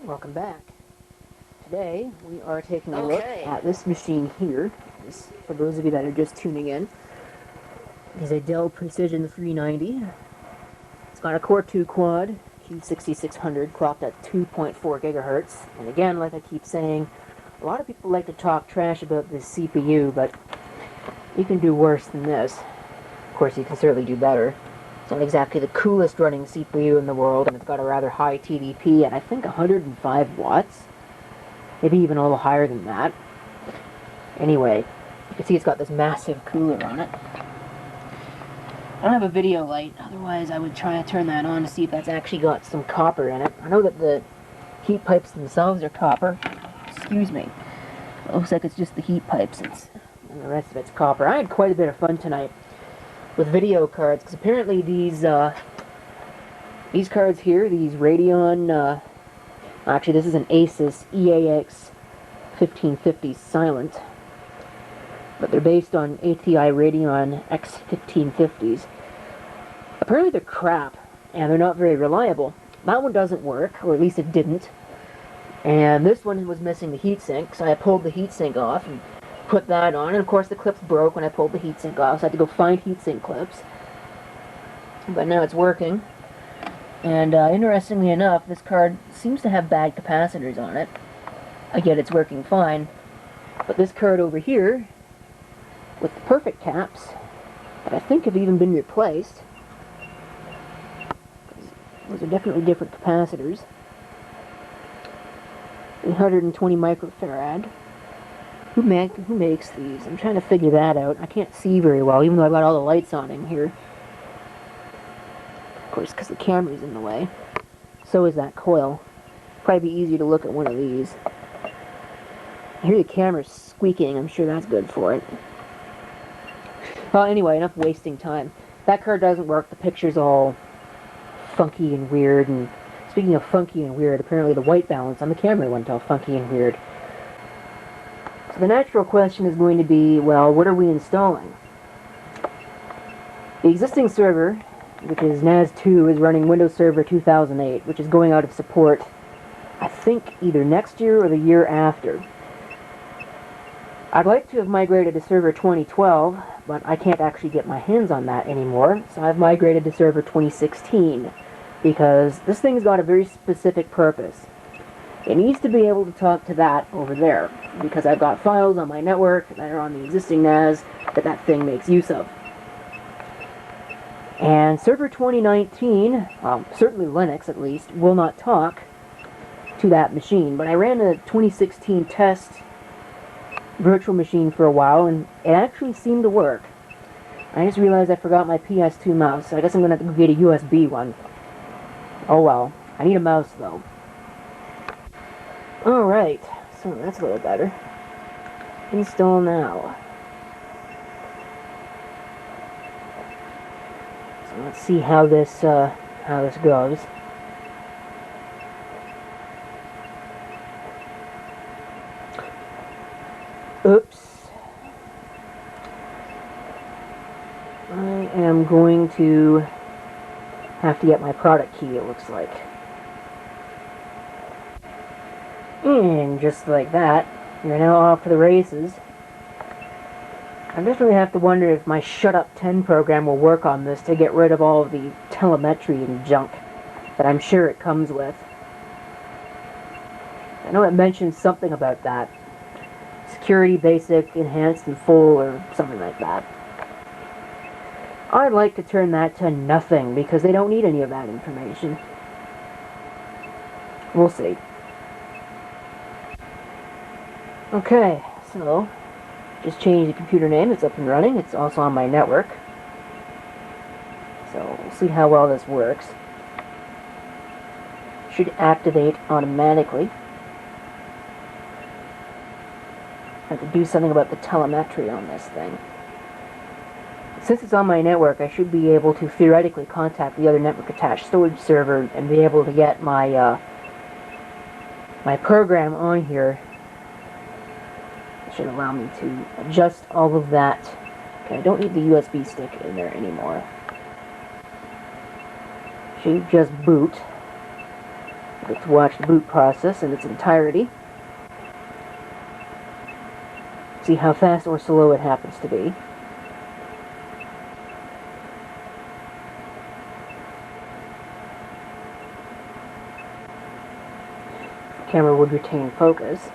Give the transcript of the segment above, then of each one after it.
Welcome back. Today we are taking a look at this machine here. For those of you that are just tuning in, is a Dell Precision 390. It's got a Core 2 quad, Q6600, clocked at 2.4 gigahertz. And again, like I keep saying, a lot of people like to talk trash about this CPU, but you can do worse than this. Of course, you can certainly do better. It's not exactly the coolest running CPU in the world, and it's got a rather high TDP at I think 105 watts. Maybe even a little higher than that. Anyway, you can see it's got this massive cooler on it. I don't have a video light, otherwise I would try to turn that on to see if that's actually got some copper in it. I know that the heat pipes themselves are copper. Excuse me. It looks like it's just the heat pipes, and the rest of it's copper. I had quite a bit of fun tonight with video cards, because apparently these cards here, these Radeon, actually this is an Asus EAX 1550 Silent, but they're based on ATI Radeon X1550s. Apparently they're crap, and they're not very reliable. That one doesn't work, or at least it didn't, and this one was missing the heatsink, so I pulled the heatsink off and put that on, and of course the clips broke when I pulled the heatsink off, so I had to go find heatsink clips. But now it's working. And interestingly enough, this card seems to have bad capacitors on it. Yet it's working fine. But this card over here, with the perfect caps, that I think have even been replaced, those are definitely different capacitors. 120 microfarad. Who makes these? I'm trying to figure that out. I can't see very well, even though I've got all the lights on in here. Of course, because the camera's in the way. So is that coil. Probably be easier to look at one of these. I hear the camera squeaking. I'm sure that's good for it. Well, anyway, enough wasting time. That card doesn't work. The picture's all funky and weird. And speaking of funky and weird, apparently the white balance on the camera went all funky and weird. So the natural question is going to be, well, what are we installing? The existing server, which is NAS2, is running Windows Server 2008, which is going out of support, I think, either next year or the year after. I'd like to have migrated to Server 2012, but I can't actually get my hands on that anymore, so I've migrated to Server 2016, because this thing's got a very specific purpose. It needs to be able to talk to that over there, because I've got files on my network that are on the existing NAS that thing makes use of. And Server 2019, certainly Linux at least, will not talk to that machine. But I ran a 2016 test virtual machine for a while, and it actually seemed to work. I just realized I forgot my PS2 mouse, so I guess I'm going to have to go get a USB one. Oh well. I need a mouse, though. Alright, so that's a little better. Install now. So let's see how this goes. Oops. I am going to have to get my product key, it looks like. And just like that, you're now off to the races. I definitely have to wonder if my Shut Up 10 program will work on this to get rid of all of the telemetry and junk that I'm sure it comes with. I know it mentions something about that. Security, basic, enhanced, and full, or something like that. I'd like to turn that to nothing, because they don't need any of that information. We'll see. Okay, so just changed the computer name. It's up and running. It's also on my network. So we'll see how well this works. Should activate automatically. I have to do something about the telemetry on this thing. Since it's on my network, I should be able to theoretically contact the other network attached storage server and be able to get my my program on here. It should allow me to adjust all of that. Okay, I don't need the USB stick in there anymore. Should just boot. Get to watch the boot process in its entirety. See how fast or slow it happens to be. The camera would retain focus.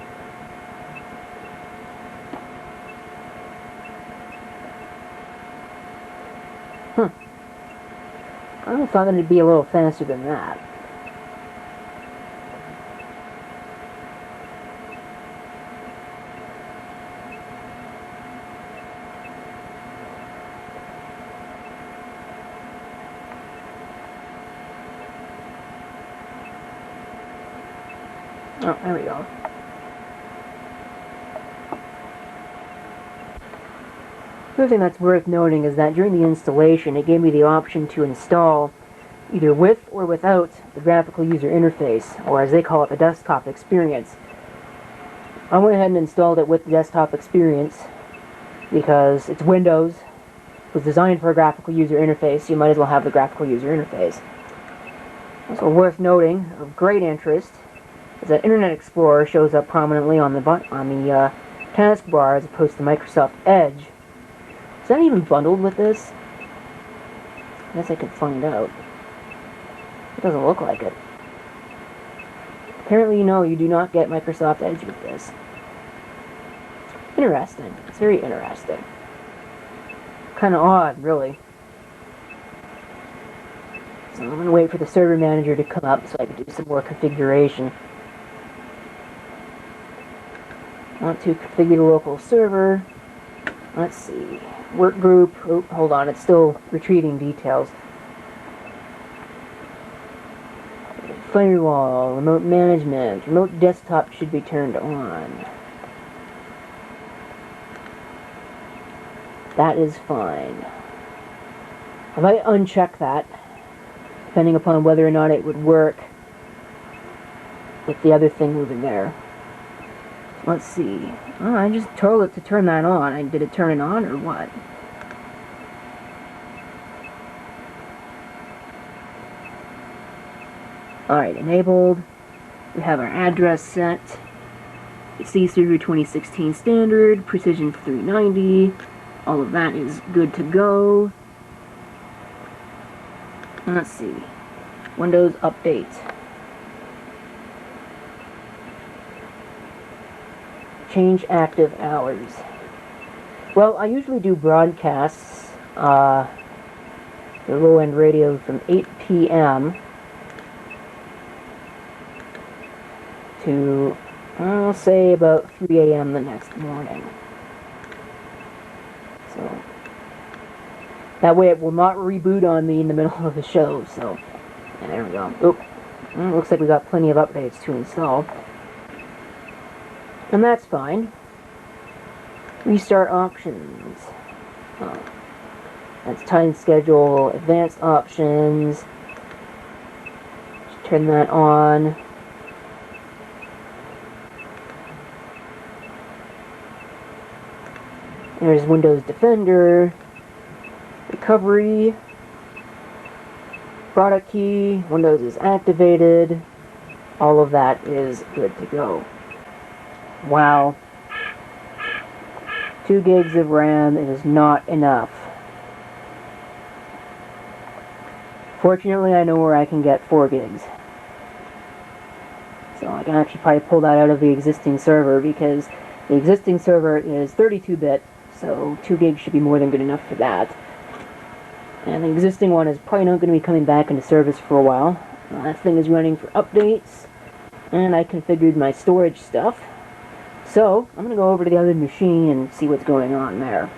I thought that it'd be a little faster than that. Oh, there we go. Another thing that's worth noting is that during the installation, it gave me the option to install either with or without the graphical user interface, or as they call it, the desktop experience. I went ahead and installed it with the desktop experience because it's Windows. It was designed for a graphical user interface, so you might as well have the graphical user interface. Also worth noting, of great interest, is that Internet Explorer shows up prominently on the taskbar as opposed to Microsoft Edge. Is that even bundled with this? I guess I could find out. It doesn't look like it. Apparently, no, you do not get Microsoft Edge with this. Interesting. It's very interesting. Kind of odd, really. So I'm going to wait for the server manager to come up so I can do some more configuration. I want to configure the local server. Let's see. Work group. Oh, hold on. It's still retrieving details. Firewall. Remote management. Remote desktop should be turned on. That is fine. I might uncheck that, depending upon whether or not it would work with the other thing moving there. Let's see. Oh, I just told it to turn that on. Did it turn it on or what? Alright, enabled. We have our address set. C Server 2016 standard, precision 390. All of that is good to go. Let's see. Windows Update. Change active hours. Well, I usually do broadcasts, the low-end radio from 8 p.m. to, I'll say, about 3 a.m. the next morning. So, that way it will not reboot on me in the middle of the show, so, and there we go. Oop. Looks like we got plenty of updates to install. And that's fine. Restart options. Oh. That's time schedule, advanced options. Just turn that on. There's Windows Defender, recovery, product key, Windows is activated. All of that is good to go. Wow. 2 gigs of RAM is not enough. Fortunately, I know where I can get 4 gigs. So I can actually probably pull that out of the existing server because the existing server is 32-bit, so 2 gigs should be more than good enough for that. And the existing one is probably not going to be coming back into service for a while. That thing is running for updates, and I configured my storage stuff. So, I'm going to go over to the other machine and see what's going on there.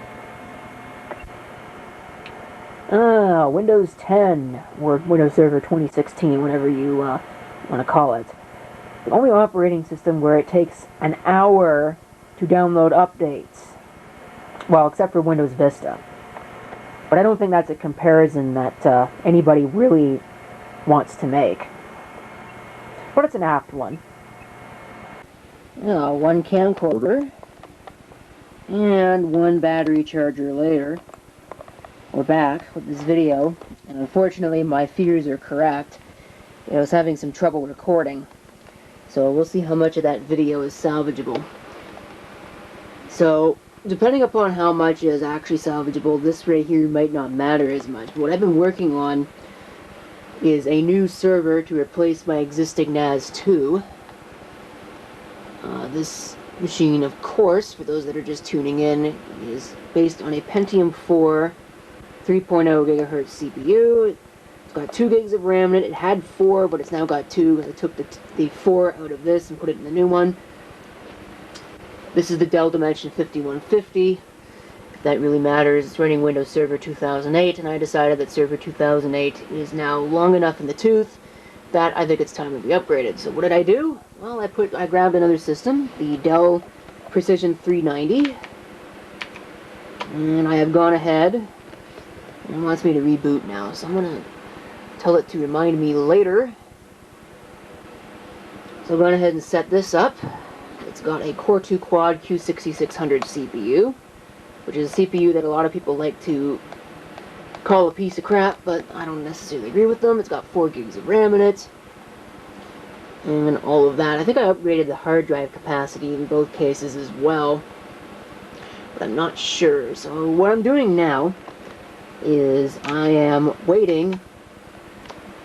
Windows 10, or Windows Server 2016, whatever you want to call it. The only operating system where it takes an hour to download updates. Well, except for Windows Vista. But I don't think that's a comparison that anybody really wants to make. But it's an apt one. One camcorder, and one battery charger later. We're back with this video, and unfortunately my fears are correct. I was having some trouble recording. So we'll see how much of that video is salvageable. So, depending upon how much is actually salvageable, this right here might not matter as much. But what I've been working on is a new server to replace my existing NAS2. This machine, of course, for those that are just tuning in, is based on a Pentium 4 3.0 gigahertz CPU. It's got 2 gigs of RAM in it. It had 4, but it's now got 2 because I took the 4 out of this and put it in the new one. This is the Dell Dimension 5150. If that really matters, it's running Windows Server 2008, and I decided that Server 2008 is now long enough in the tooth that I think it's time to be upgraded. So what did I do? Well, I grabbed another system, the Dell Precision 390, and I have gone ahead, and it wants me to reboot now, so I'm going to tell it to remind me later. So I've gone ahead and set this up. It's got a Core 2 Quad Q6600 CPU, which is a CPU that a lot of people like to call a piece of crap, but I don't necessarily agree with them. It's got 4 gigs of RAM in it, and all of that. I think I upgraded the hard drive capacity in both cases as well, but I'm not sure. So what I'm doing now is I am waiting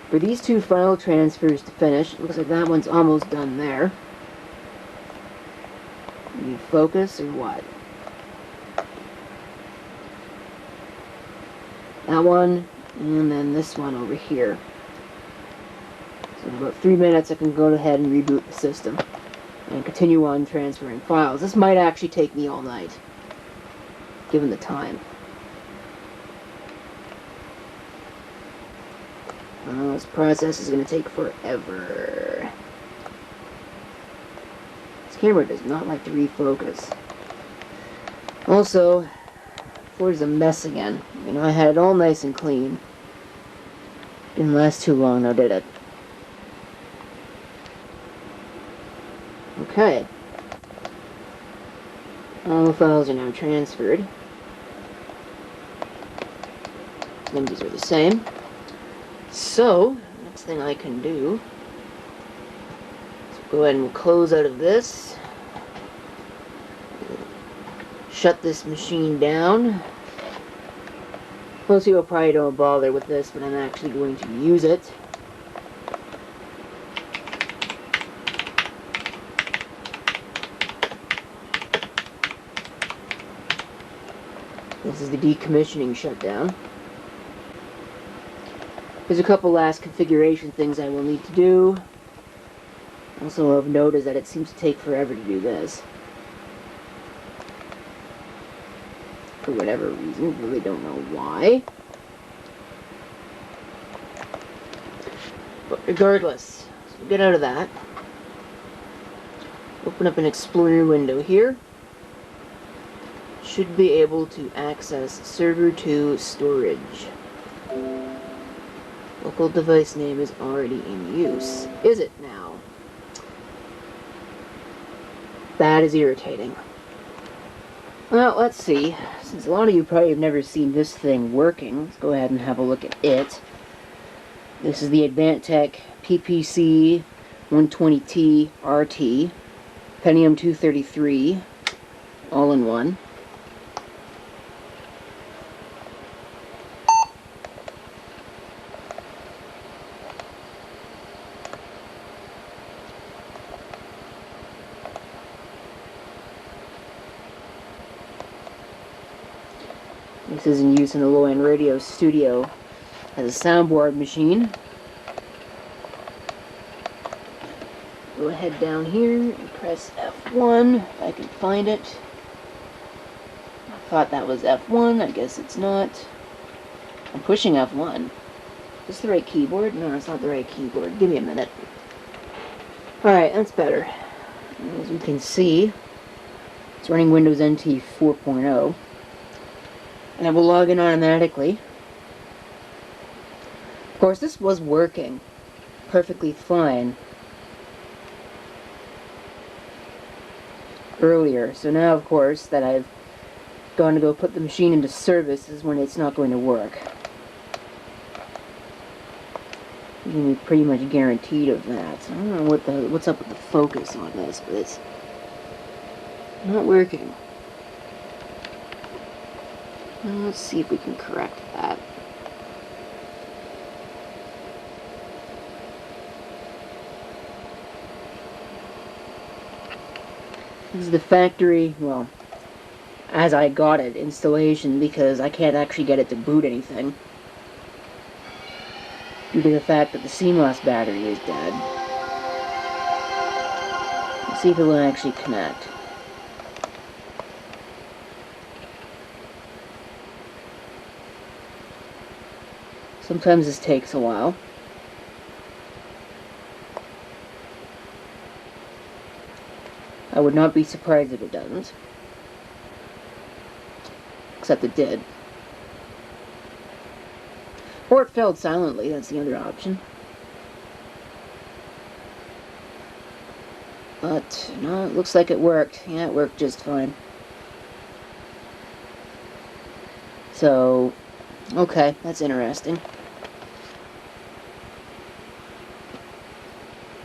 for these 2 file transfers to finish. It looks like that one's almost done there. Need focus or what? That one, and then this one over here. So in about 3 minutes I can go ahead and reboot the system and continue on transferring files. This might actually take me all night, given the time. This process is going to take forever. This camera does not like to refocus. Also, floor's a mess again. You know, I had it all nice and clean. Didn't last too long now, did it? Okay. All the files are now transferred. Numbers are the same. So, next thing I can do is go ahead and close out of this. Shut this machine down. Most people probably don't bother with this, but I'm actually going to use it. This is the decommissioning shutdown. There's a couple last configuration things I will need to do. Also of note is that it seems to take forever to do this. For whatever reason, really don't know why. But regardless, so we'll get out of that. Open up an Explorer window here. Should be able to access Server 2 storage. Local device name is already in use. Is it now? That is irritating. Well, let's see. Since a lot of you probably have never seen this thing working, let's go ahead and have a look at it. This is the Advantech PPC 120T RT, Pentium 233, all in one. This is in use in the low-end radio studio as a soundboard machine. Go ahead down here and press F1 if I can find it. I thought that was F1, I guess it's not. I'm pushing F1. Is this the right keyboard? No, it's not the right keyboard. Give me a minute. Alright, that's better. As you can see, it's running Windows NT 4.0. And it will log in automatically. Of course, this was working perfectly fine earlier. So now, of course, that I've gone to go put the machine into service is when it's not going to work. You can be pretty much guaranteed of that. So I don't know what's up with the focus on this, but it's not working. Well, let's see if we can correct that. This is the factory, well, as I got it, installation, because I can't actually get it to boot anything due to the fact that the CMOS battery is dead. Let's see if it will actually connect. Sometimes this takes a while. I would not be surprised if it doesn't. Except it did. Or it failed silently, that's the other option. But, no, it looks like it worked. Yeah, it worked just fine. So, okay, that's interesting.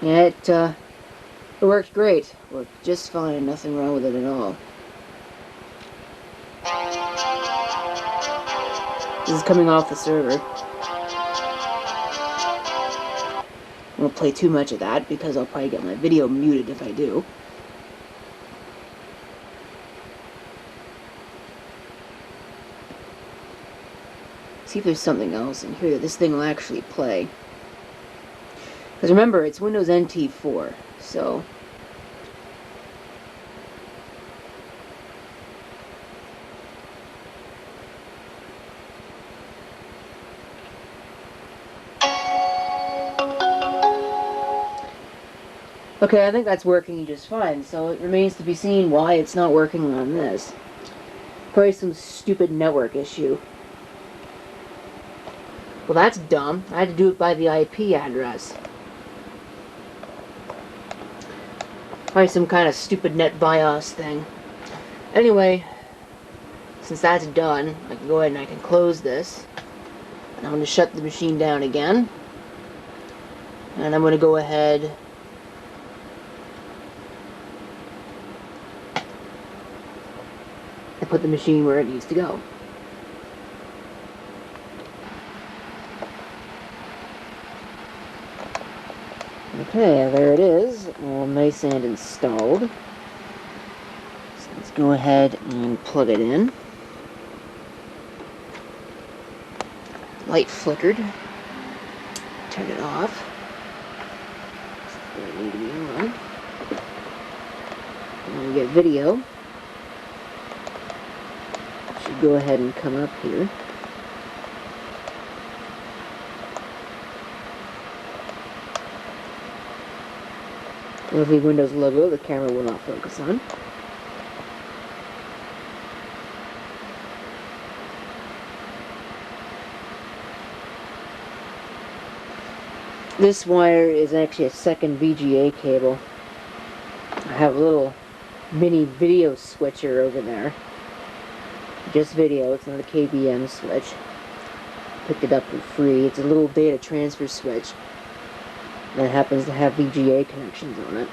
Yeah, it worked great. Worked just fine, nothing wrong with it at all. This is coming off the server. I won't play too much of that because I'll probably get my video muted if I do. See if there's something else in here that this thing will actually play. Because remember, it's Windows NT 4, so... Okay, I think that's working just fine, so it remains to be seen why it's not working on this. Probably some stupid network issue. Well, that's dumb. I had to do it by the IP address. Probably some kind of stupid NetBIOS thing. Anyway, since that's done, I can go ahead and I can close this. And I'm going to shut the machine down again. And I'm going to go ahead and put the machine where it needs to go. Okay, there it is, all nice and installed. So let's go ahead and plug it in. Light flickered. Turn it off. Doesn't need to be on. And we get video. Should go ahead and come up here. Lovely Windows logo the camera will not focus on. This wire is actually a second VGA cable. I have a little mini video switcher over there. Just video, it's not a KBM switch. Picked it up for free. It's a little data transfer switch that happens to have VGA connections on it.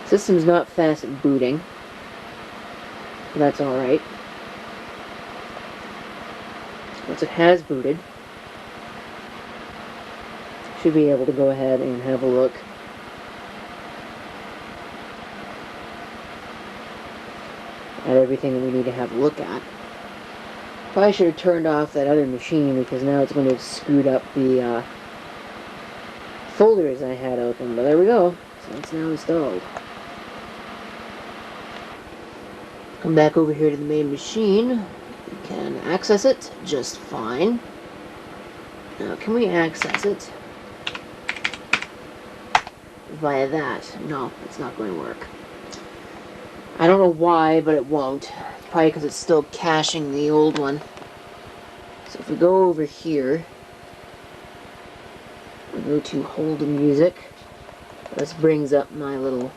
System's not fast at booting, but that's alright. Once it has booted, should be able to go ahead and have a look at everything that we need to have a look at. Probably should have turned off that other machine because now it's going to have screwed up the folders I had open, but there we go. So it's now installed. Come back over here to the main machine. We can access it just fine. Now, can we access it via that? No, it's not going to work. I don't know why, but it won't. Probably because it's still caching the old one. So if we go over here, we go to hold the music. This brings up my little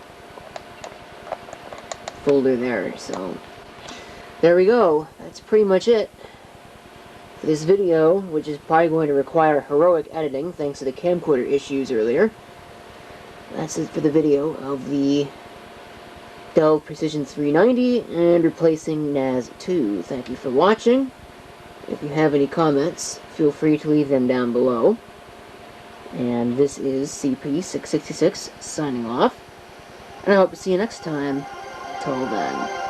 folder there. So there we go. That's pretty much it. For this video, which is probably going to require heroic editing thanks to the camcorder issues earlier, that's it for the video of the Dell Precision 390 and replacing NAS2. Thank you for watching. If you have any comments, feel free to leave them down below. And this is CP666 signing off. And I hope to see you next time. Till then.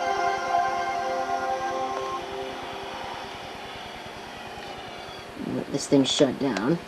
Let this thing shut down.